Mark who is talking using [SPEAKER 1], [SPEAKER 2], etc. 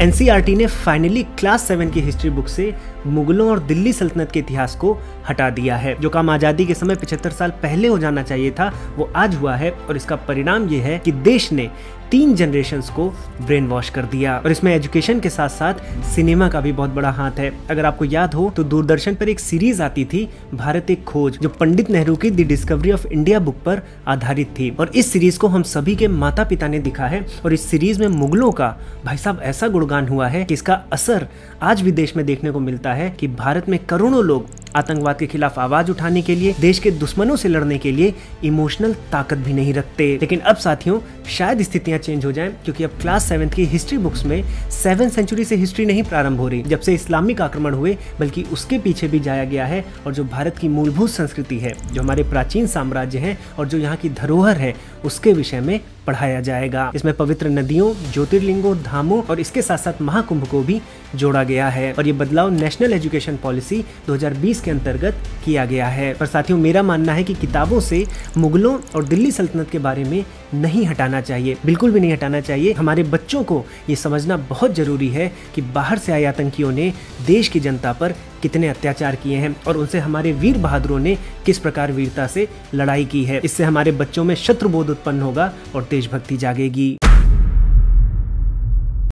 [SPEAKER 1] NCERT ने finally class 7 की history book से मुगलों और दिल्ली सल्तनत के इतिहास को हटा दिया है। जो काम आजादी के समय 75 साल पहले हो जाना चाहिए था वो आज हुआ है, और इसका परिणाम ये है कि देश ने 3 जनरेशन्स को ब्रेन वॉश कर दिया। और इसमें एजुकेशन के साथ साथ सिनेमा का भी बहुत बड़ा हाथ है। अगर आपको याद हो तो दूरदर्शन पर एक सीरीज आती थी भारत एक खोज, जो पंडित नेहरू की the discovery of India book पर आधारित थी। और इस सीरीज को हम सभी के माता पिता ने दिखा है, और इस सीरीज में मुगलों का भाई साहब ऐसा गुणगान हुआ है कि इसका असर आज भी देश में देखने को मिलता है कि भारत में करोड़ों लोग आतंकवाद के खिलाफ आवाज उठाने के लिए, देश के दुश्मनों से लड़ने के लिए इमोशनल ताकत भी नहीं रखते। लेकिन अब साथियों शायद स्थितियां चेंज हो जाएं, क्योंकि अब क्लास 7 की हिस्ट्री बुक्स में 7th सेंचुरी से हिस्ट्री नहीं प्रारंभ हो रही, जब से इस्लामिक आक्रमण हुए, बल्कि उसके पीछे भी जाया गया है। और जो भारत की मूलभूत संस्कृति है, जो हमारे प्राचीन साम्राज्य हैं और जो यहाँ की धरोहर है, उसके विषय में पढ़ाया जाएगा। इसमें पवित्र नदियों, ज्योतिर्लिंगों, धामों और इसके साथ साथ महाकुंभ को भी जोड़ा गया है। और ये बदलाव नेशनल एजुकेशन पॉलिसी 2020 के अंतर्गत किया गया है। पर साथियों मेरा मानना है कि किताबों से मुगलों और दिल्ली सल्तनत के बारे में नहीं हटाना चाहिए, बिल्कुल भी नहीं हटाना चाहिए। हमारे बच्चों को ये समझना बहुत जरूरी है कि बाहर से आए आतंकियों ने देश की जनता पर कितने अत्याचार किए हैं और उनसे हमारे वीर बहादुरों ने किस प्रकार वीरता से लड़ाई की है। इससे हमारे बच्चों में शत्रुबोध उत्पन्न होगा और देशभक्ति जागेगी।